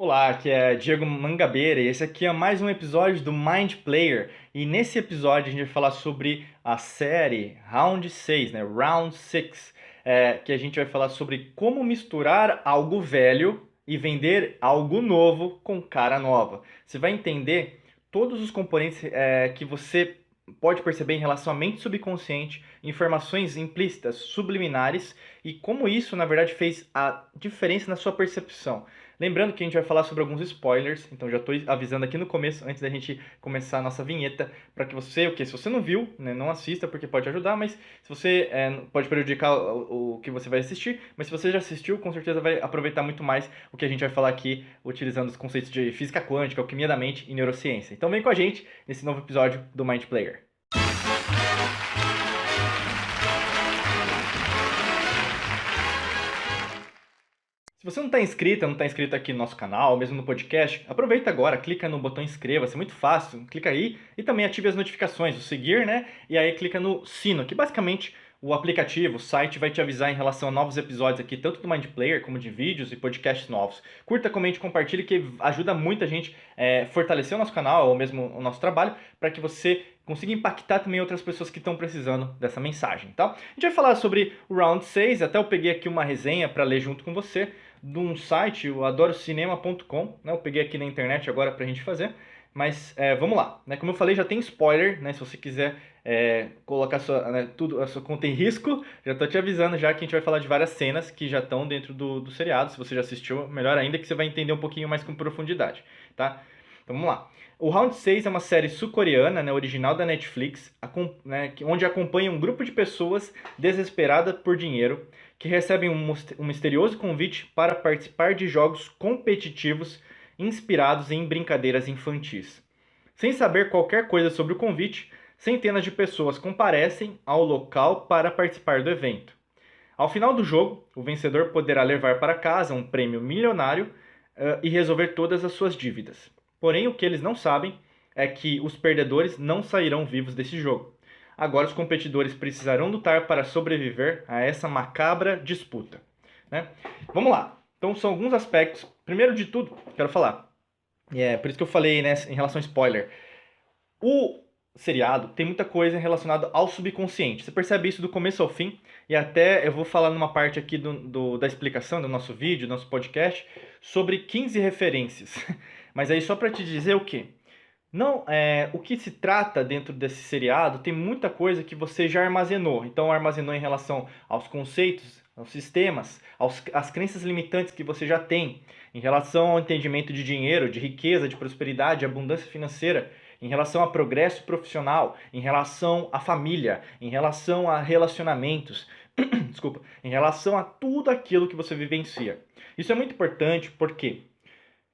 Olá, aqui é Diego Mangabeira e esse aqui é mais um episódio do Mind Player. E nesse episódio a gente vai falar sobre a série Round 6, né? Round 6, que a gente vai falar sobre como misturar algo velho e vender algo novo com cara nova. Você vai entender todos os componentes que você pode perceber em relação à mente subconsciente, informações implícitas, subliminares e como isso, na verdade, fez a diferença na sua percepção. Lembrando que a gente vai falar sobre alguns spoilers, então já estou avisando aqui no começo, antes da gente começar a nossa vinheta, para que você, se você não viu, né, não assista, porque pode ajudar, mas se você pode prejudicar o que você vai assistir, mas se você já assistiu, com certeza vai aproveitar muito mais o que a gente vai falar aqui, utilizando os conceitos de física quântica, alquimia da mente e neurociência. Então vem com a gente nesse novo episódio do Mind Player. Se você não está inscrito, não está inscrito aqui no nosso canal, mesmo no podcast, aproveita agora, clica no botão inscreva-se, é muito fácil, clica aí e também ative as notificações, o seguir, né? E aí clica no sino, que basicamente o aplicativo, o site vai te avisar em relação a novos episódios aqui, tanto do Mind Player como de vídeos e podcasts novos. Curta, comente, compartilhe, que ajuda muito a gente a fortalecer o nosso canal ou mesmo o nosso trabalho, para que você consiga impactar também outras pessoas que estão precisando dessa mensagem, tá? A gente vai falar sobre o Round 6, até eu peguei aqui uma resenha para ler junto com você, de um site, o adorocinema.com, né? Eu peguei aqui na internet agora pra gente fazer, mas vamos lá, né? Como eu falei, já tem spoiler, né? Se você quiser colocar a sua conta em risco, já tô te avisando já que a gente vai falar de várias cenas que já estão dentro do seriado. Se você já assistiu, melhor ainda, que você vai entender um pouquinho mais com profundidade, tá? Então vamos lá. O Round 6 é uma série sul-coreana, né, original da Netflix, onde acompanha um grupo de pessoas desesperadas por dinheiro que recebem um misterioso convite para participar de jogos competitivos inspirados em brincadeiras infantis. Sem saber qualquer coisa sobre o convite, centenas de pessoas comparecem ao local para participar do evento. Ao final do jogo, o vencedor poderá levar para casa um prêmio milionário e resolver todas as suas dívidas. Porém, o que eles não sabem é que os perdedores não sairão vivos desse jogo. Agora os competidores precisarão lutar para sobreviver a essa macabra disputa, né? Vamos lá. Então são alguns aspectos. Primeiro de tudo, quero falar. Por isso que eu falei, né, em relação a spoiler. O seriado tem muita coisa relacionada ao subconsciente. Você percebe isso do começo ao fim. E até eu vou falar numa parte aqui da explicação do nosso vídeo, do nosso podcast, sobre 15 referências. Mas aí só para te dizer o quê? Não, o que se trata dentro desse seriado tem muita coisa que você já armazenou. Então, armazenou em relação aos conceitos, aos sistemas, às crenças limitantes que você já tem, em relação ao entendimento de dinheiro, de riqueza, de prosperidade, de abundância financeira, em relação a progresso profissional, em relação à família, em relação a relacionamentos, desculpa, em relação a tudo aquilo que você vivencia. Isso é muito importante porque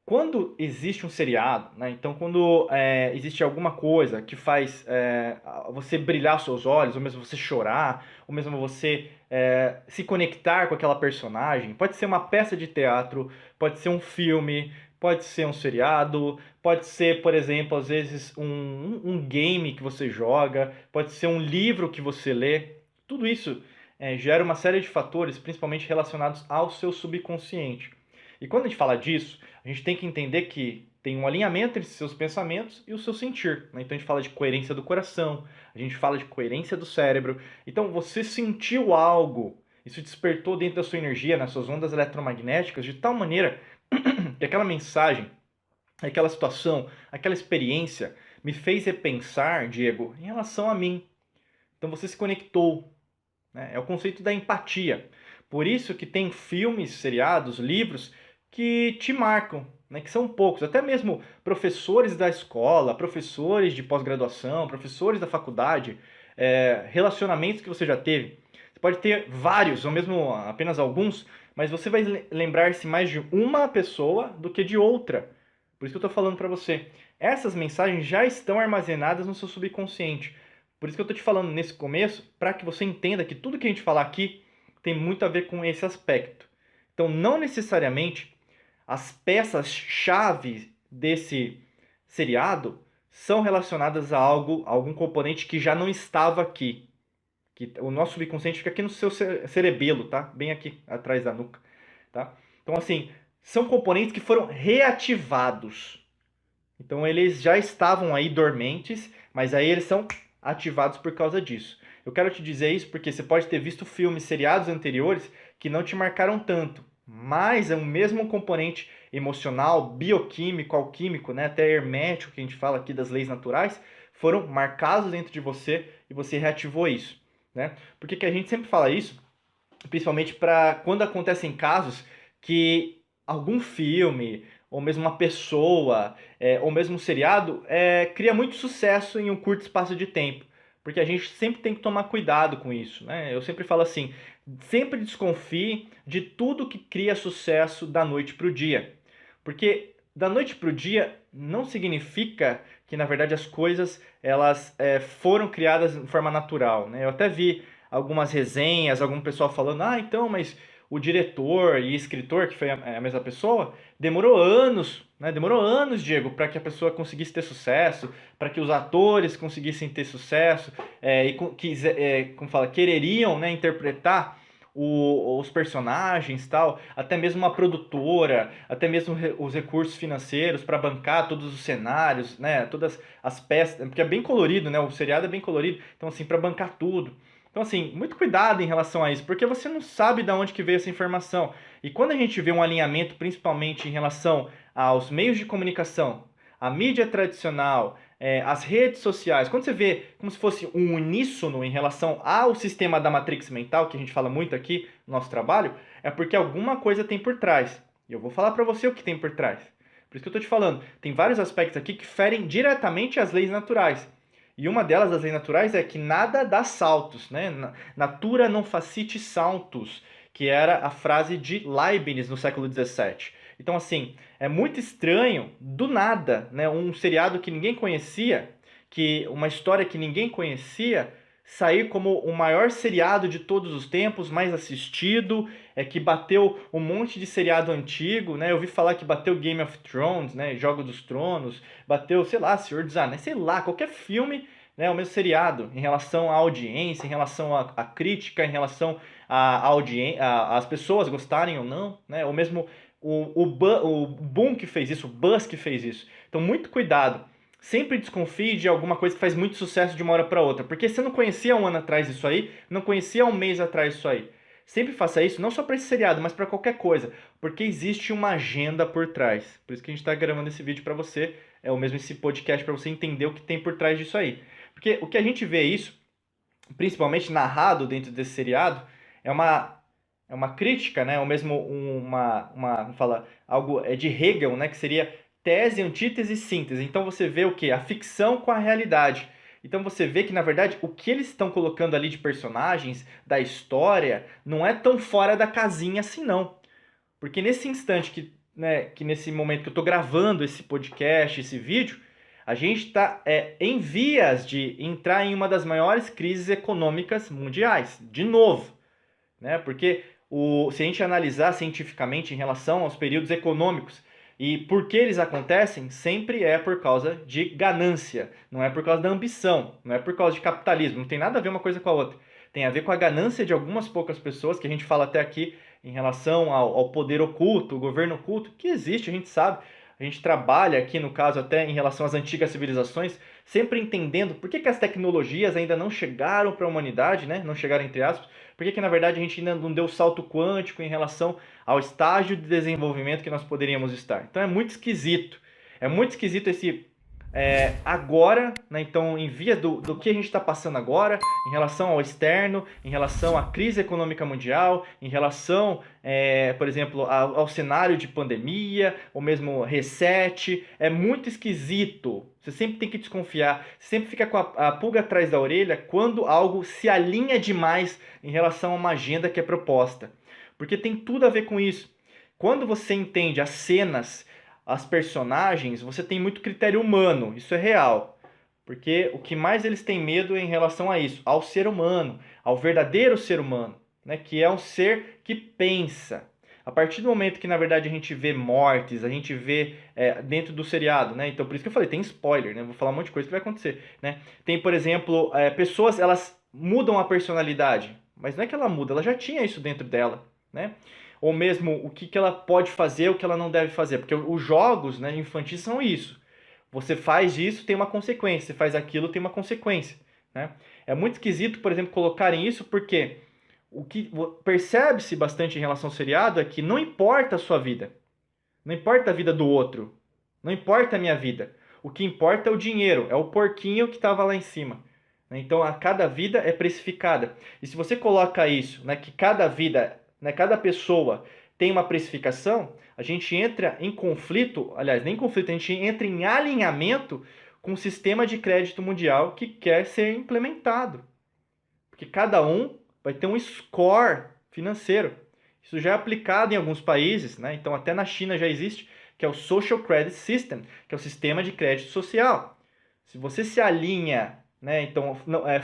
quando existe um seriado, né, então quando existe alguma coisa que faz você brilhar os seus olhos, ou mesmo você chorar, ou mesmo você se conectar com aquela personagem, pode ser uma peça de teatro, pode ser um filme, pode ser um seriado, pode ser, por exemplo, às vezes um game que você joga, pode ser um livro que você lê, tudo isso gera uma série de fatores, principalmente relacionados ao seu subconsciente. E quando a gente fala disso, a gente tem que entender que tem um alinhamento entre seus pensamentos e o seu sentir, né? Então a gente fala de coerência do coração, a gente fala de coerência do cérebro. Então você sentiu algo, isso despertou dentro da sua energia, nas suas ondas eletromagnéticas, de tal maneira que aquela mensagem, aquela situação, aquela experiência me fez repensar, Diego, em relação a mim. Então você se conectou, né? É o conceito da empatia. Por isso que tem filmes, seriados, livros que te marcam, né? Que são poucos. Até mesmo professores da escola, professores de pós-graduação, professores da faculdade, relacionamentos que você já teve. Você pode ter vários, ou mesmo apenas alguns, mas você vai lembrar-se mais de uma pessoa do que de outra. Por isso que eu estou falando para você. Essas mensagens já estão armazenadas no seu subconsciente. Por isso que eu estou te falando nesse começo, para que você entenda que tudo que a gente falar aqui tem muito a ver com esse aspecto. Então, não necessariamente as peças-chave desse seriado são relacionadas a algum componente que já não estava aqui. Que o nosso subconsciente fica aqui no seu cerebelo, tá? Bem aqui atrás da nuca, tá? Então, assim, são componentes que foram reativados. Então eles já estavam aí dormentes, mas aí eles são ativados por causa disso. Eu quero te dizer isso porque você pode ter visto filmes, seriados anteriores que não te marcaram tanto, mas é o mesmo componente emocional, bioquímico, alquímico, né, até hermético que a gente fala aqui das leis naturais, foram marcados dentro de você e você reativou isso, né? Por que que a gente sempre fala isso? Principalmente para quando acontecem casos que algum filme, ou mesmo uma pessoa, ou mesmo um seriado, cria muito sucesso em um curto espaço de tempo. Porque a gente sempre tem que tomar cuidado com isso, né? Eu sempre falo assim, sempre desconfie de tudo que cria sucesso da noite para o dia. Porque da noite para o dia não significa que, na verdade, as coisas elas foram criadas de forma natural, né? Eu até vi algumas resenhas, algum pessoal falando, ah, então, mas o diretor e escritor, que foi a mesma pessoa, demorou anos, né? Demorou anos, Diego, para que a pessoa conseguisse ter sucesso, para que os atores conseguissem ter sucesso, como fala, quereriam, né, interpretar os personagens, tal, até mesmo uma produtora, até mesmo os recursos financeiros para bancar todos os cenários, né, todas as peças, porque é bem colorido, né, o seriado é bem colorido, então assim, para bancar tudo. Então, assim, muito cuidado em relação a isso, porque você não sabe de onde que veio essa informação. E quando a gente vê um alinhamento, principalmente em relação aos meios de comunicação, a mídia tradicional, as redes sociais, quando você vê como se fosse um uníssono em relação ao sistema da matrix mental, que a gente fala muito aqui no nosso trabalho, é porque alguma coisa tem por trás. E eu vou falar para você o que tem por trás. Por isso que eu estou te falando, tem vários aspectos aqui que ferem diretamente as leis naturais. E uma delas, das leis naturais, é que nada dá saltos, né? Natura non facit saltus, que era a frase de Leibniz no século XVII. Então, assim, é muito estranho, do nada, né? Um seriado que ninguém conhecia, que uma história que ninguém conhecia, sair como o maior seriado de todos os tempos, mais assistido, que bateu um monte de seriado antigo, né? Eu ouvi falar que bateu Game of Thrones, né? Jogo dos Tronos, bateu, sei lá, Senhor dos Anéis, sei lá, qualquer filme, né? O mesmo seriado, em relação à audiência, em relação à crítica, em relação à audiência, às pessoas gostarem ou não, né? Ou mesmo o Boom que fez isso, o Buzz que fez isso. Então, muito cuidado. Sempre desconfie de alguma coisa que faz muito sucesso de uma hora para outra. Porque você não conhecia um ano atrás isso aí, não conhecia um mês atrás isso aí. Sempre faça isso, não só para esse seriado, mas para qualquer coisa. Porque existe uma agenda por trás. Por isso que a gente está gravando esse vídeo para você, ou mesmo esse podcast para você entender o que tem por trás disso aí. Porque o que a gente vê isso, principalmente narrado dentro desse seriado, é uma crítica, né? Ou mesmo como fala, algo de Hegel, né? Que seria tese, antítese e síntese. Então você vê o que? A ficção com a realidade. Então você vê que, na verdade, o que eles estão colocando ali de personagens, da história, não é tão fora da casinha assim, não. Porque nesse instante que nesse momento que eu estou gravando esse podcast, esse vídeo, a gente está em vias de entrar em uma das maiores crises econômicas mundiais, de novo, né? Porque se a gente analisar cientificamente em relação aos períodos econômicos e por que eles acontecem, sempre é por causa de ganância, não é por causa da ambição, não é por causa de capitalismo, não tem nada a ver uma coisa com a outra. Tem a ver com a ganância de algumas poucas pessoas, que a gente fala até aqui em relação ao poder oculto, o governo oculto, que existe, a gente sabe. A gente trabalha aqui, no caso, até em relação às antigas civilizações, sempre entendendo por que as tecnologias ainda não chegaram para a humanidade, né? Não chegaram entre aspas, por que na verdade a gente ainda não deu salto quântico em relação ao estágio de desenvolvimento que nós poderíamos estar. Então é muito esquisito. É muito esquisito esse agora, né? Então, em via do que a gente está passando agora, em relação ao externo, em relação à crise econômica mundial, em relação, por exemplo, ao cenário de pandemia, ou mesmo reset, é muito esquisito. Você sempre tem que desconfiar, você sempre fica com a pulga atrás da orelha quando algo se alinha demais em relação a uma agenda que é proposta. Porque tem tudo a ver com isso. Quando você entende as cenas, as personagens, você tem muito critério humano, isso é real. Porque o que mais eles têm medo é em relação a isso, ao ser humano, ao verdadeiro ser humano, né? Que é um ser que pensa. A partir do momento que, na verdade, a gente vê mortes, a gente vê dentro do seriado, né? Então, por isso que eu falei, tem spoiler, né? Vou falar um monte de coisa que vai acontecer, né? Tem, por exemplo, pessoas, elas mudam a personalidade, mas não é que ela muda, ela já tinha isso dentro dela, né? ou mesmo o que ela pode fazer, o que ela não deve fazer, porque os jogos, né, infantis são isso. Você faz isso, tem uma consequência, você faz aquilo, tem uma consequência, né? É muito esquisito, por exemplo, colocarem isso porque o que percebe-se bastante em relação ao seriado é que não importa a sua vida, não importa a vida do outro, não importa a minha vida. O que importa é o dinheiro, é o porquinho que estava lá em cima. Então, a cada vida é precificada. E se você coloca isso, né, que cada vida, né, cada pessoa tem uma precificação, a gente entra em conflito, aliás, nem conflito, a gente entra em alinhamento com o sistema de crédito mundial que quer ser implementado. Porque cada um vai ter um score financeiro. Isso já é aplicado em alguns países, né? Então até na China já existe, que é o Social Credit System, que é o sistema de crédito social. Se você se alinha, né? Então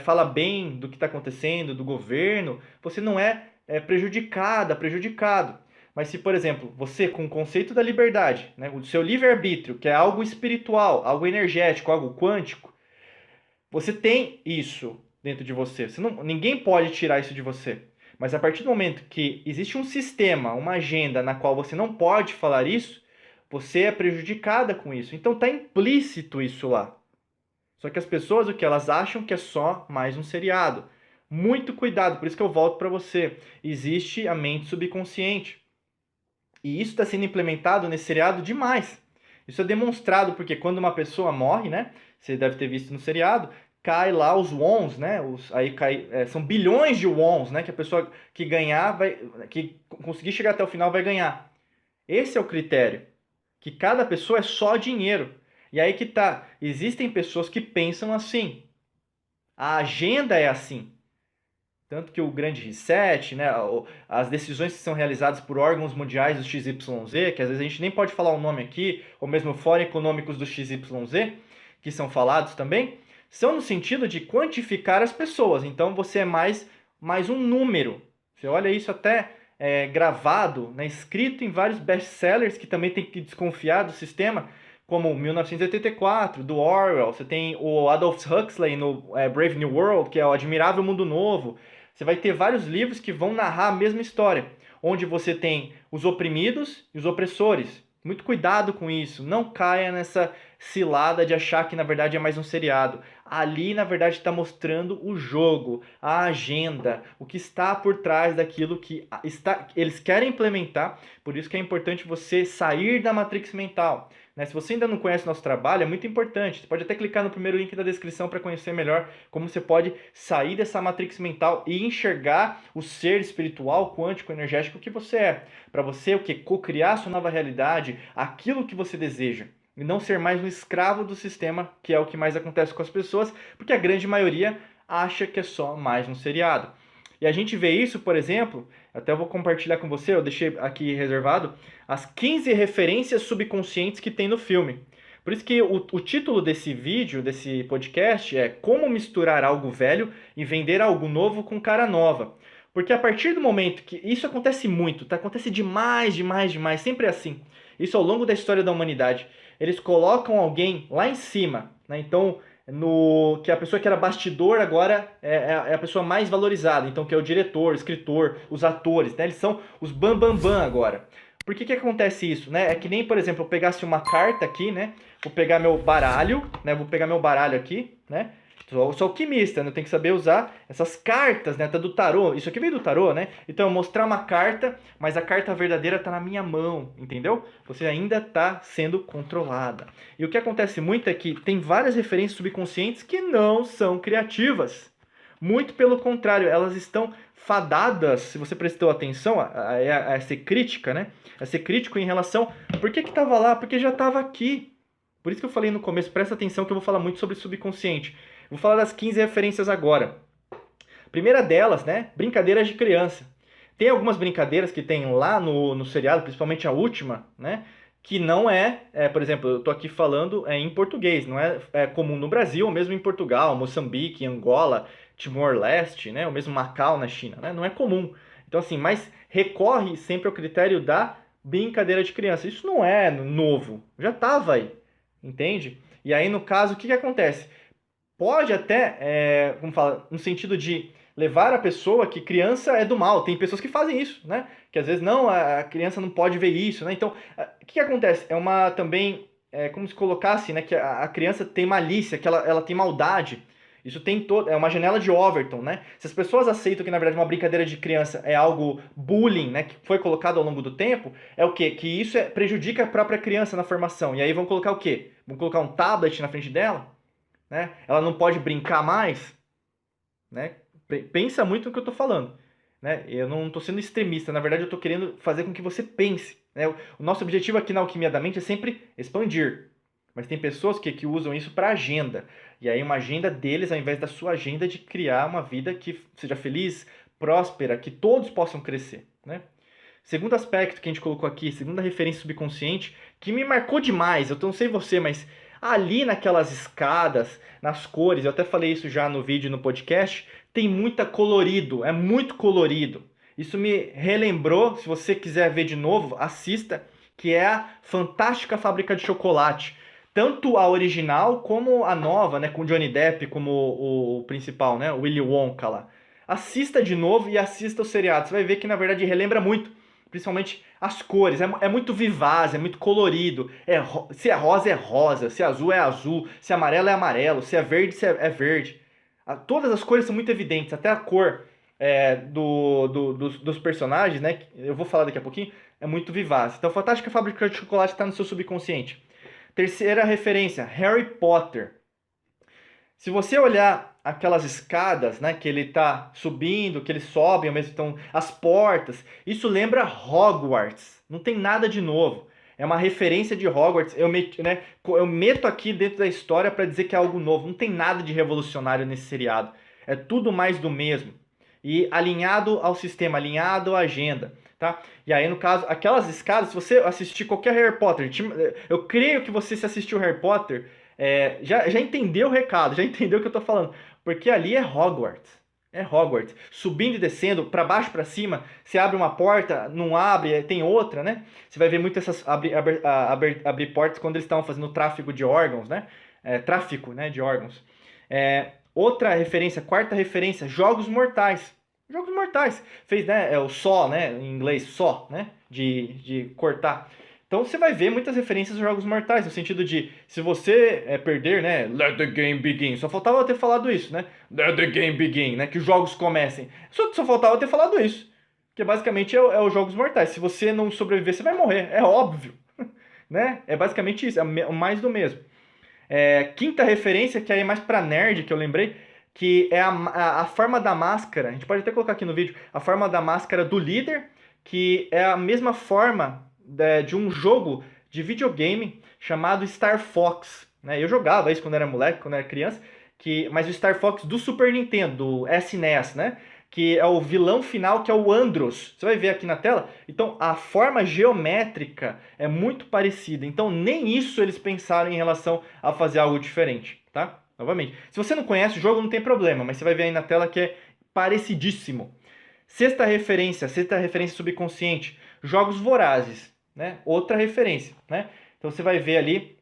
fala bem do que está acontecendo, do governo, você não é prejudicado. Mas se, por exemplo, você com o conceito da liberdade, né, o seu livre-arbítrio, que é algo espiritual, algo energético, algo quântico, você tem isso dentro de você. Ninguém pode tirar isso de você. Mas a partir do momento que existe um sistema, uma agenda na qual você não pode falar isso, você é prejudicada com isso. Então está implícito isso lá. Só que as pessoas, o que elas acham que é só mais um seriado. Muito cuidado, por isso que eu volto para você. Existe a mente subconsciente. E isso está sendo implementado nesse seriado demais. Isso é demonstrado porque quando uma pessoa morre, né? Você deve ter visto no seriado, cai lá os wons, né? São bilhões de wons, né? Que a pessoa que ganhar que conseguir chegar até o final vai ganhar. Esse é o critério. Que cada pessoa é só dinheiro. E aí que tá. Existem pessoas que pensam assim. A agenda é assim. Tanto que o grande reset, né, as decisões que são realizadas por órgãos mundiais do XYZ, que às vezes a gente nem pode falar o nome aqui, ou mesmo Fórum Econômicos do XYZ, que são falados também, são no sentido de quantificar as pessoas. Então você é mais um número. Você olha isso até gravado, né, escrito em vários best-sellers que também tem que desconfiar do sistema, como 1984, do Orwell. Você tem o Aldous Huxley no Brave New World, que é o Admirável Mundo Novo. Você vai ter vários livros que vão narrar a mesma história, onde você tem os oprimidos e os opressores. Muito cuidado com isso, não caia nessa cilada de achar que na verdade é mais um seriado. Ali na verdade está mostrando o jogo, a agenda, o que está por trás daquilo que eles querem implementar. Por isso que é importante você sair da matrix mental. Se você ainda não conhece nosso trabalho, é muito importante. Você pode até clicar no primeiro link da descrição para conhecer melhor como você pode sair dessa matrix mental e enxergar o ser espiritual, quântico, energético que você é. Para você, o que? Co-criar sua nova realidade, aquilo que você deseja. E não ser mais um escravo do sistema, que é o que mais acontece com as pessoas, porque a grande maioria acha que é só mais um seriado. E a gente vê isso, por exemplo, até eu vou compartilhar com você, eu deixei aqui reservado, as 15 referências subconscientes que tem no filme. Por isso que o título desse vídeo, desse podcast, é Como Misturar Algo Velho e Vender Algo Novo com Cara Nova. Porque a partir do momento que... Isso acontece muito, tá? Acontece demais, sempre é assim. Isso ao longo da história da humanidade. Eles colocam alguém lá em cima, né? Então, que a pessoa que era bastidor agora é a pessoa mais valorizada. Então, que é o diretor, o escritor, os atores, né? Eles são os bam agora. Por que acontece isso, né? É que nem, por exemplo, eu pegasse uma carta aqui, né? Vou pegar meu baralho, né? Vou pegar meu baralho aqui, né? Sou alquimista, né? Eu tenho que saber usar essas cartas, né? Tá do tarô. Isso aqui veio do tarô, né? Então, eu mostrar uma carta, mas a carta verdadeira tá na minha mão, entendeu? Você ainda tá sendo controlada. E o que acontece muito é que tem várias referências subconscientes que não são criativas. Muito pelo contrário, elas estão fadadas, se você prestou atenção, a ser crítica, né? A ser crítico em relação... Por que estava lá? Porque já estava aqui. Por isso que eu falei no começo, presta atenção que eu vou falar muito sobre subconsciente. Vou falar das 15 referências agora. Primeira delas, né? Brincadeiras de criança. Tem algumas brincadeiras que tem lá no seriado, principalmente a última, né? Que não por exemplo, eu estou aqui falando em português, não é comum no Brasil, ou mesmo em Portugal, Moçambique, Angola, Timor-Leste, né? Ou mesmo Macau na China, né? Não é comum. Então, assim, mas recorre sempre ao critério da brincadeira de criança. Isso não é novo, já estava aí, entende? E aí, no caso, o que acontece? Pode até, como fala, no sentido de levar a pessoa que criança é do mal. Tem pessoas que fazem isso, né? Que às vezes não, a criança não pode ver isso, né? Então, o que acontece? É uma também, como se colocasse, né? Que a criança tem malícia, que ela tem maldade. Isso tem todo, é uma janela de Overton, né? Se as pessoas aceitam que na verdade uma brincadeira de criança é algo bullying, né, que foi colocado ao longo do tempo, é o quê? Que isso prejudica a própria criança na formação. E aí vão colocar o quê? Vão colocar um tablet na frente dela, né? Ela não pode brincar mais, né? Pensa muito no que eu estou falando, né? Eu não estou sendo extremista, na verdade eu estou querendo fazer com que você pense, né? O nosso objetivo aqui na Alquimia da Mente é sempre expandir, mas tem pessoas que usam isso para agenda, e aí uma agenda deles ao invés da sua agenda de criar uma vida que seja feliz, próspera, que todos possam crescer, né? Segundo aspecto que a gente colocou aqui, segunda referência subconsciente, que me marcou demais, eu não sei você, mas ali naquelas escadas, nas cores, eu até falei isso já no vídeo e no podcast, tem muita colorido, é muito colorido. Isso me relembrou, se você quiser ver de novo, assista, que é a Fantástica Fábrica de Chocolate. Tanto a original como a nova, né, com Johnny Depp como o principal, né, o Willy Wonka lá. Assista de novo e assista o seriado, você vai ver que na verdade relembra muito, principalmente as cores, é muito vivaz, é muito colorido, se é rosa, se é azul, se é amarelo é amarelo, se é verde é verde. Todas as cores são muito evidentes, até a cor dos personagens, né? Eu vou falar daqui a pouquinho, é muito vivaz. Então, Fantástica Fábrica de Chocolate está no seu subconsciente. Terceira referência, Harry Potter. Se você olhar aquelas escadas, né, que ele está subindo, que eles sobem, ao mesmo tempo as portas, isso lembra Hogwarts. Não tem nada de novo. É uma referência de Hogwarts. Eu meto aqui dentro da história para dizer que é algo novo. Não tem nada de revolucionário nesse seriado. É tudo mais do mesmo. E alinhado ao sistema, alinhado à agenda. Tá? E aí, no caso, aquelas escadas, se você assistir qualquer Harry Potter, eu creio que você se assistiu Harry Potter, já entendeu o recado, já entendeu o que eu tô falando. Porque ali é Hogwarts. É Hogwarts. Subindo e descendo, para baixo, para cima, você abre uma porta, não abre, tem outra, né? Você vai ver muito essas abrir portas quando eles estavam fazendo tráfico de órgãos, né? Tráfico, né, de órgãos. Outra referência, quarta referência, Jogos Mortais. Jogos Mortais. Fez, né, o Saw, né, em inglês, Saw, né, de cortar. Então você vai ver muitas referências aos Jogos Mortais, no sentido de, se você perder, né, let the game begin. Só faltava eu ter falado isso, né? Let the game begin, né, que os jogos comecem. Só faltava eu ter falado isso. Que basicamente é os Jogos Mortais. Se você não sobreviver, você vai morrer. É óbvio. Né? É basicamente isso, é mais do mesmo. Quinta referência, que aí é mais pra nerd, que eu lembrei, que é a forma da máscara. A gente pode até colocar aqui no vídeo. A forma da máscara do líder, que é a mesma forma de um jogo de videogame chamado Star Fox. Né? Eu jogava isso quando era moleque, quando era criança, mas o Star Fox do Super Nintendo, do SNES, né? Que é o vilão final, que é o Andros. Você vai ver aqui na tela. Então, a forma geométrica é muito parecida. Então, nem isso eles pensaram em relação a fazer algo diferente, tá? Novamente. Se você não conhece o jogo, não tem problema, mas você vai ver aí na tela que é parecidíssimo. Sexta referência subconsciente, Jogos Vorazes, né? Outra referência, né? Então, você vai ver ali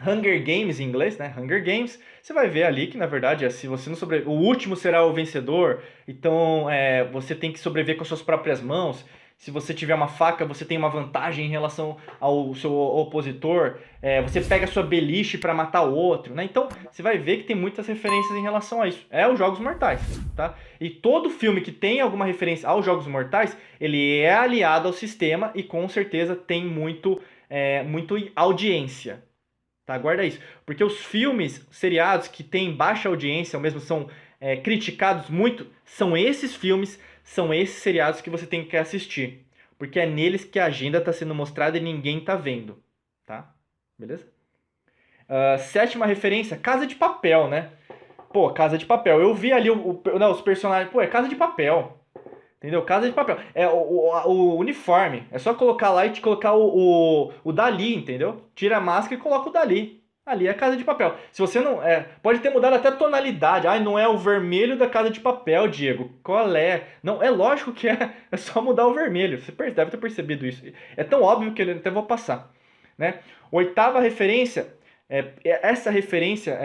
Hunger Games em inglês, né? Hunger Games. Você vai ver ali que, na verdade, se você não sobreviver, o último será o vencedor. Então, você tem que sobreviver com as suas próprias mãos. Se você tiver uma faca, você tem uma vantagem em relação ao seu opositor. Você pega a sua beliche para matar o outro, né? Então, você vai ver que tem muitas referências em relação a isso. É os Jogos Mortais, tá? E todo filme que tem alguma referência aos Jogos Mortais, ele é aliado ao sistema e com certeza tem muito audiência. Tá, guarda isso. Porque os filmes, seriados que têm baixa audiência, ou mesmo são criticados muito, são esses filmes, são esses seriados que você tem que assistir. Porque é neles que a agenda está sendo mostrada e ninguém está vendo. Tá? Beleza? Sétima referência, Casa de Papel, né? Pô, Casa de Papel. Eu vi ali os personagens. Pô, é Casa de Papel. Entendeu? Casa de Papel. O uniforme. É só colocar lá e te colocar o Dali, entendeu? Tira a máscara e coloca o Dali. Ali é Casa de Papel. Se você não. Pode ter mudado até a tonalidade. Ai, não é o vermelho da Casa de Papel, Diego. Qual é? Não, é lógico que é. É só mudar o vermelho. Você deve ter percebido isso. É tão óbvio que eu até vou passar. Né? Oitava referência. Essa referência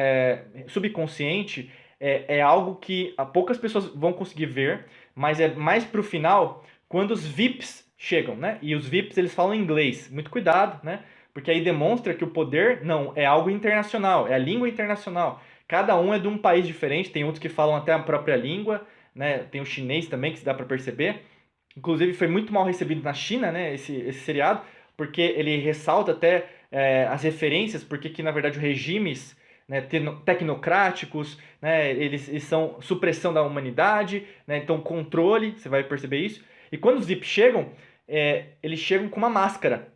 subconsciente é algo que poucas pessoas vão conseguir ver, mas é mais pro final, quando os VIPs chegam, né? E os VIPs, eles falam inglês. Muito cuidado, né? Porque aí demonstra que o poder, não, é algo internacional, é a língua internacional. Cada um é de um país diferente, tem outros que falam até a própria língua, né? Tem o chinês também, que se dá para perceber. Inclusive, foi muito mal recebido na China, né? Esse seriado, porque ele ressalta até as referências, porque que, na verdade, os regimes, né, tecnocráticos, né, eles são supressão da humanidade, né, então controle, você vai perceber isso. E quando os VIP chegam, eles chegam com uma máscara.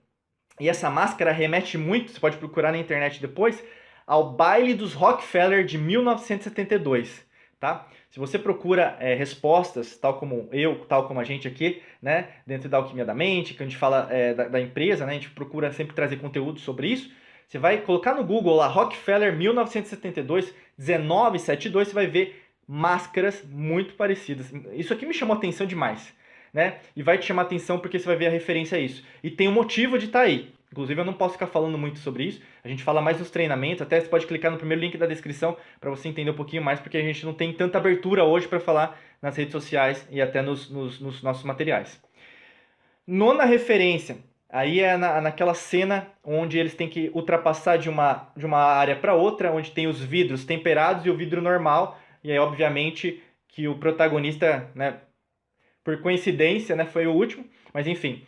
E essa máscara remete muito, você pode procurar na internet depois, ao baile dos Rockefeller de 1972, tá? Se você procura respostas, tal como eu, tal como a gente aqui, né, dentro da Alquimia da Mente, que a gente fala da empresa, né, a gente procura sempre trazer conteúdo sobre isso, você vai colocar no Google lá, Rockefeller 1972, 1972, você vai ver máscaras muito parecidas. Isso aqui me chamou a atenção demais, né? E vai te chamar a atenção porque você vai ver a referência a isso. E tem um motivo de estar aí. Inclusive, eu não posso ficar falando muito sobre isso. A gente fala mais nos treinamentos. Até você pode clicar no primeiro link da descrição para você entender um pouquinho mais, porque a gente não tem tanta abertura hoje para falar nas redes sociais e até nos nossos materiais. Nona referência. Aí é naquela cena onde eles têm que ultrapassar de uma área para outra, onde tem os vidros temperados e o vidro normal. E aí, obviamente, que o protagonista, né, por coincidência, né, foi o último, mas enfim.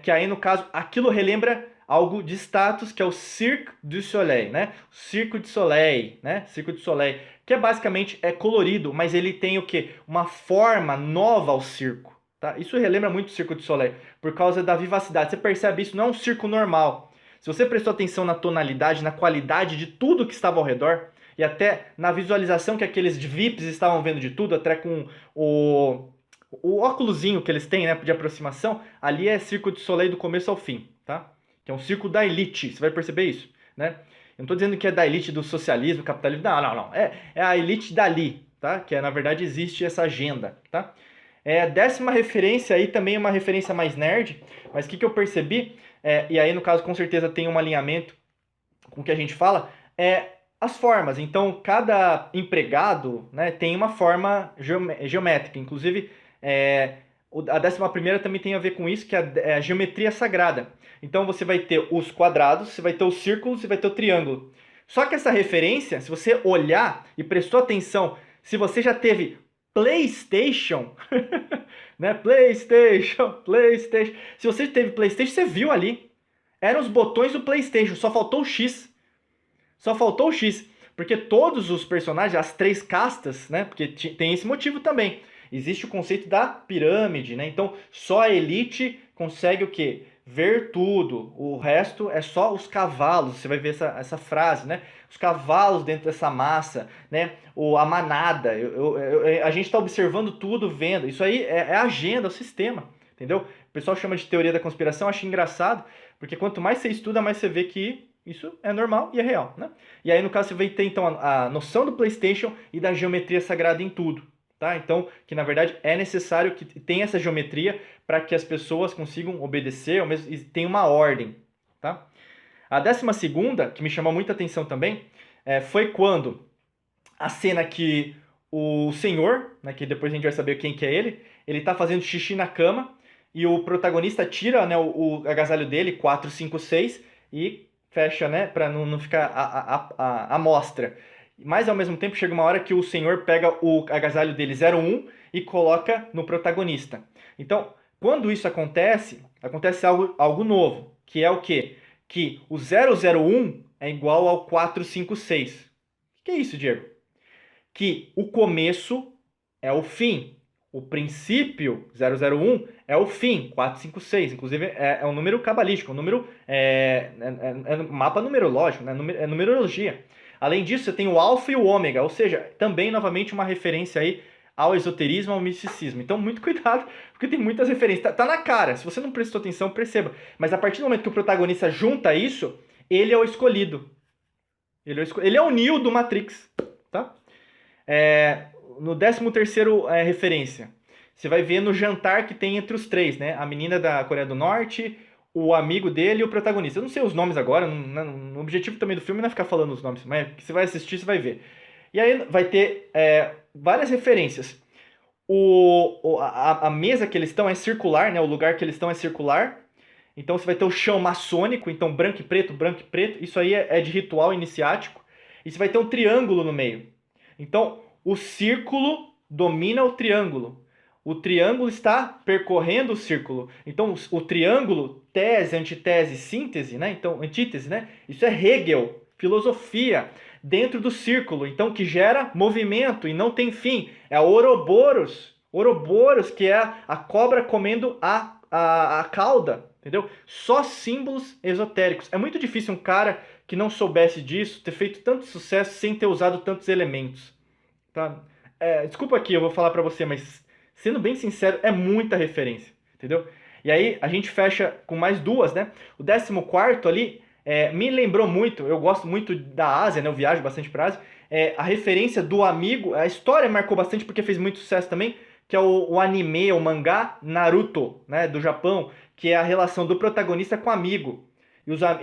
Que aí, no caso, aquilo relembra algo de status, que é o Cirque du Soleil, né? Circo de Soleil, né? Circo de Soleil, que basicamente colorido, mas ele tem o quê? Uma forma nova ao circo, tá? Isso relembra muito o Circo de Soleil, por causa da vivacidade. Você percebe isso, não é um circo normal. Se você prestou atenção na tonalidade, na qualidade de tudo que estava ao redor, e até na visualização que aqueles VIPs estavam vendo de tudo, até com o óculosinho que eles têm, né, de aproximação, ali é Circo de Soleil do começo ao fim, tá? Que é um circo da elite, você vai perceber isso, né? Eu não estou dizendo que é da elite do socialismo, capitalismo, não. É a elite dali, tá? Que na verdade existe essa agenda, tá? A décima referência aí também é uma referência mais nerd, mas o que eu percebi, e aí no caso com certeza tem um alinhamento com o que a gente fala, as formas. Então, cada empregado, né, tem uma forma geométrica. Inclusive, a 11ª também tem a ver com isso, que é a geometria sagrada. Então, você vai ter os quadrados, você vai ter os círculos e vai ter o triângulo. Só que essa referência, se você olhar e prestou atenção, se você já teve PlayStation, né? PlayStation. Se você teve PlayStation, você viu ali. Eram os botões do PlayStation, só faltou o X. Só faltou o X. Porque todos os personagens, as 3 castas, né? Porque tem esse motivo também. Existe o conceito da pirâmide, né? Então, só a elite consegue o quê? Ver tudo. O resto é só os cavalos. Você vai ver essa frase, né? Os cavalos dentro dessa massa, né? Ou a manada. A gente está observando tudo, vendo. Isso aí é a agenda, o sistema, entendeu? O pessoal chama de teoria da conspiração, acho engraçado, porque quanto mais você estuda, mais você vê que isso é normal e é real, né? E aí, no caso, você vai ter, então, a noção do PlayStation e da geometria sagrada em tudo, tá? Então, que, na verdade, é necessário que tenha essa geometria para que as pessoas consigam obedecer e tenha uma ordem, tá? A 12ª, que me chamou muita atenção também, foi quando a cena que o senhor, né, que depois a gente vai saber quem que é ele tá fazendo xixi na cama e o protagonista tira, né, o agasalho dele, 4, 5, 6, e fecha, né, para não ficar a mostra. Mas ao mesmo tempo chega uma hora que o senhor pega o agasalho dele 01 e coloca no protagonista. Então, quando isso acontece algo novo, que é o quê? Que o 001 é igual ao 456. O que é isso, Diego? Que o começo é o fim. O princípio, 001, é o fim, 456. Inclusive, é um número cabalístico, um número mapa numerológico, né? É numerologia. Além disso, você tem o alfa e o ômega, ou seja, também, novamente, uma referência aí ao esoterismo, ao misticismo. Então, muito cuidado, porque tem muitas referências. Tá na cara, se você não prestou atenção, perceba. Mas a partir do momento que o protagonista junta isso, ele é o escolhido. Ele é o Neo do Matrix, tá? No 13º referência, você vai ver no jantar que tem entre os 3, né? A menina da Coreia do Norte, o amigo dele e o protagonista. Eu não sei os nomes agora, o objetivo também do filme não é ficar falando os nomes, mas você vai assistir, você vai ver. E aí vai ter várias referências. A mesa que eles estão é circular, né? O lugar que eles estão é circular. Então você vai ter o chão maçônico, então branco e preto, branco e preto. Isso aí é de ritual iniciático. E você vai ter um triângulo no meio. Então o círculo domina o triângulo. O triângulo está percorrendo o círculo. Então o triângulo, tese, antitese, síntese, né? Então antítese, né? Isso é Hegel, filosofia dentro do círculo, então que gera movimento e não tem fim. É Ouroboros. Ouroboros, que é a cobra comendo a cauda, entendeu? Só símbolos esotéricos. É muito difícil um cara que não soubesse disso ter feito tanto sucesso sem ter usado tantos elementos. Tá? Desculpa aqui, eu vou falar pra você, mas sendo bem sincero, é muita referência, entendeu? E aí a gente fecha com mais duas, né? O 14º ali me lembrou muito, eu gosto muito da Ásia, né? Eu viajo bastante pra Ásia. A referência do amigo, a história marcou bastante porque fez muito sucesso também, que é o anime, o mangá Naruto, né? Do Japão, que é a relação do protagonista com o amigo.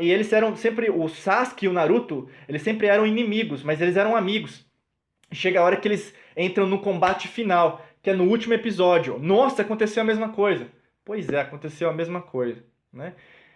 E eles eram sempre, o Sasuke e o Naruto, eles sempre eram inimigos, mas eles eram amigos. Chega a hora que eles entram no combate final, que é no último episódio. Nossa, aconteceu a mesma coisa. Pois é, aconteceu a mesma coisa, né?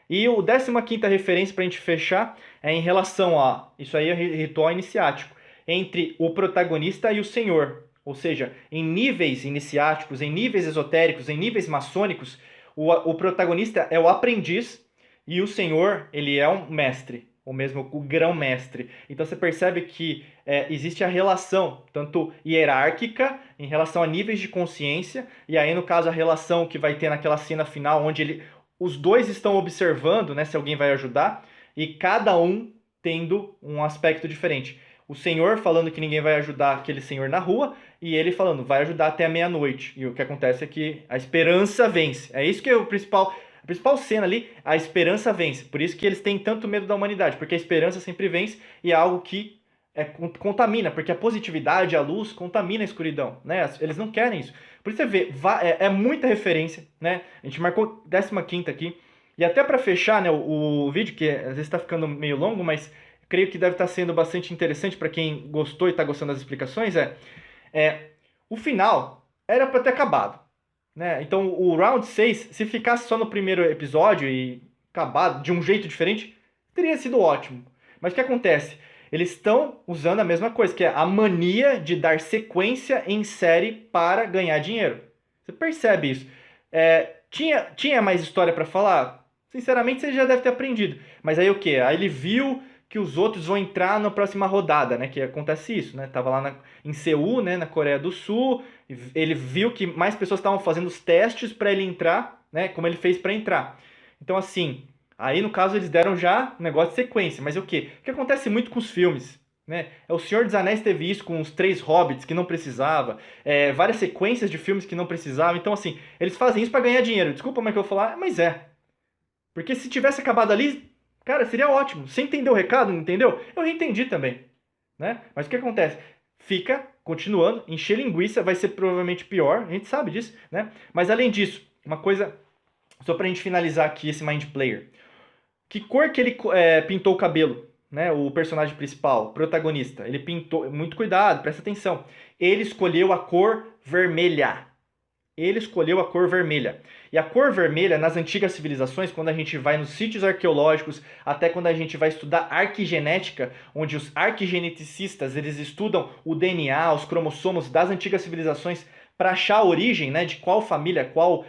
E o 15ª referência para a gente fechar é em relação a, isso aí é ritual iniciático, entre o protagonista e o senhor. Ou seja, em níveis iniciáticos, em níveis esotéricos, em níveis maçônicos, o protagonista é o aprendiz e o senhor, ele é um mestre, ou mesmo o grão-mestre. Então você percebe que existe a relação, tanto hierárquica, em relação a níveis de consciência, e aí no caso a relação que vai ter naquela cena final, onde os dois estão observando, né, se alguém vai ajudar, e cada um tendo um aspecto diferente. O senhor falando que ninguém vai ajudar aquele senhor na rua, e ele falando, vai ajudar até a meia-noite. E o que acontece é que a esperança vence. É isso que é a principal cena ali, a esperança vence. Por isso que eles têm tanto medo da humanidade, porque a esperança sempre vence e é algo que contamina, porque a positividade, a luz, contamina a escuridão, né? Eles não querem isso. Por isso você vê, é muita referência, né? A gente marcou 15ª aqui. E até para fechar, né, o vídeo, que às vezes está ficando meio longo, mas creio que deve estar sendo bastante interessante para quem gostou e está gostando das explicações, o final era para ter acabado, né? Então o Round 6, se ficasse só no primeiro episódio e acabado de um jeito diferente, teria sido ótimo. Mas o que acontece? Eles estão usando a mesma coisa, que é a mania de dar sequência em série para ganhar dinheiro. Você percebe isso? Tinha mais história para falar? Sinceramente, você já deve ter aprendido. Mas aí o quê? Aí ele viu que os outros vão entrar na próxima rodada, né? Que acontece isso, né? Tava lá em Seul, né? Na Coreia do Sul. Ele viu que mais pessoas estavam fazendo os testes para ele entrar, né? Como ele fez para entrar. Então, assim, aí no caso eles deram já um negócio de sequência. Mas o quê? O que acontece muito com os filmes, né? O Senhor dos Anéis teve isso com os 3 Hobbits que não precisava, várias sequências de filmes que não precisavam. Então, assim, eles fazem isso para ganhar dinheiro. Desculpa, mas que eu vou falar, mas porque se tivesse acabado ali, cara, seria ótimo. Você entendeu o recado, não entendeu? Eu entendi também, né? Mas o que acontece? Fica continuando, encher linguiça, vai ser provavelmente pior, a gente sabe disso, né? Mas além disso, uma coisa, só pra gente finalizar aqui esse Mind Player. Que cor que ele pintou o cabelo, né? O personagem principal, o protagonista. Ele pintou, muito cuidado, presta atenção. Ele escolheu a cor vermelha. Ele escolheu a cor vermelha. E a cor vermelha, nas antigas civilizações, quando a gente vai nos sítios arqueológicos, até quando a gente vai estudar arquigenética, onde os arquigeneticistas eles estudam o DNA, os cromossomos das antigas civilizações para achar a origem, né, de qual família, qual,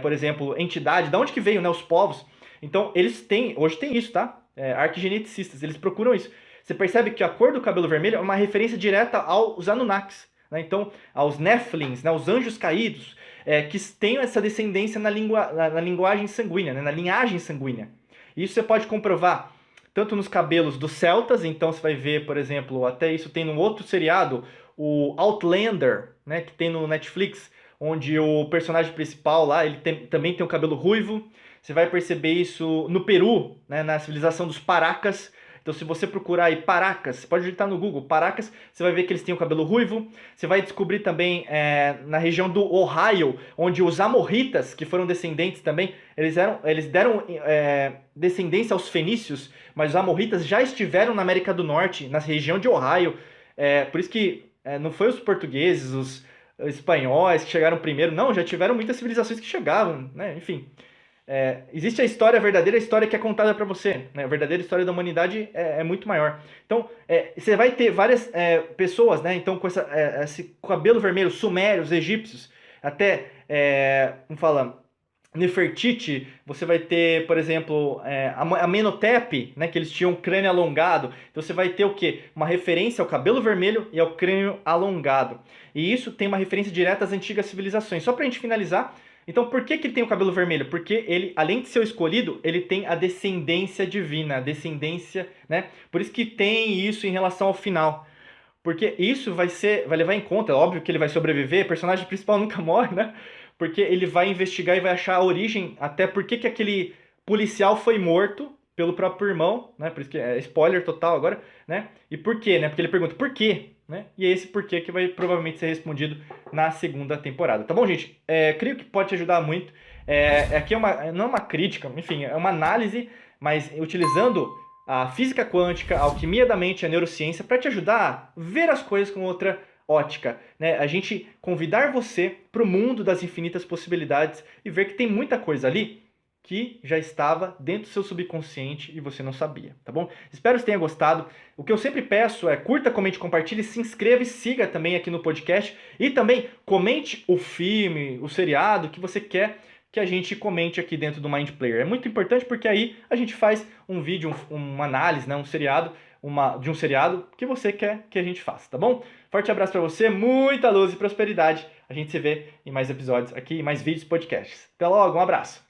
por exemplo, entidade, de onde que veio, né, os povos. Então, eles têm, hoje tem isso, tá? Arquigeneticistas, eles procuram isso. Você percebe que a cor do cabelo vermelho é uma referência direta aos Anunnakis, né? Então, aos Nephilims, né, os anjos caídos, que têm essa descendência na linguagem sanguínea, né, na linhagem sanguínea. Isso você pode comprovar tanto nos cabelos dos celtas, então você vai ver, por exemplo, até isso tem num outro seriado, o Outlander, né, que tem no Netflix, onde o personagem principal lá, ele também tem o cabelo ruivo. Você vai perceber isso no Peru, né, na civilização dos Paracas. Então, se você procurar aí Paracas, você pode digitar no Google Paracas, você vai ver que eles têm o cabelo ruivo. Você vai descobrir também na região do Ohio, onde os amorritas, que foram descendentes também, eles deram descendência aos fenícios, mas os amorritas já estiveram na América do Norte, na região de Ohio. Por isso que não foi os portugueses, os espanhóis que chegaram primeiro, não, já tiveram muitas civilizações que chegavam, né? Enfim. Existe a história verdadeira, a história que é contada para você, né? A verdadeira história da humanidade é muito maior. Então, você vai ter várias pessoas, né? Então, com esse cabelo vermelho, sumérios, egípcios, até, vamos falar, Nefertiti, você vai ter, por exemplo, Amenhotep, né, que eles tinham um crânio alongado. Então você vai ter o quê? Uma referência ao cabelo vermelho e ao crânio alongado. E isso tem uma referência direta às antigas civilizações. Só para a gente finalizar, então por que ele tem o cabelo vermelho? Porque ele, além de ser o escolhido, ele tem a descendência divina, a descendência, né? Por isso que tem isso em relação ao final. Porque isso vai levar em conta, é óbvio que ele vai sobreviver, o personagem principal nunca morre, né? Porque ele vai investigar e vai achar a origem, até por que aquele policial foi morto pelo próprio irmão, né? Por isso que é spoiler total agora, né? E por quê, né? Porque ele pergunta por quê, né? E é esse porquê que vai provavelmente ser respondido na segunda temporada. Tá bom, gente? Creio que pode te ajudar muito. Aqui não é uma crítica, enfim, é uma análise, mas utilizando a física quântica, a alquimia da mente, a neurociência, para te ajudar a ver as coisas com outra ótica, né? A gente convidar você para o mundo das infinitas possibilidades e ver que tem muita coisa ali que já estava dentro do seu subconsciente e você não sabia, tá bom? Espero que você tenha gostado. O que eu sempre peço é curta, comente, compartilhe, se inscreva e siga também aqui no podcast e também comente o filme, o seriado que você quer que a gente comente aqui dentro do Mind Player. É muito importante porque aí a gente faz um vídeo, uma análise, né, um seriado, de um seriado que você quer que a gente faça, tá bom? Forte abraço para você, muita luz e prosperidade. A gente se vê em mais episódios aqui, em mais vídeos e podcasts. Até logo, um abraço!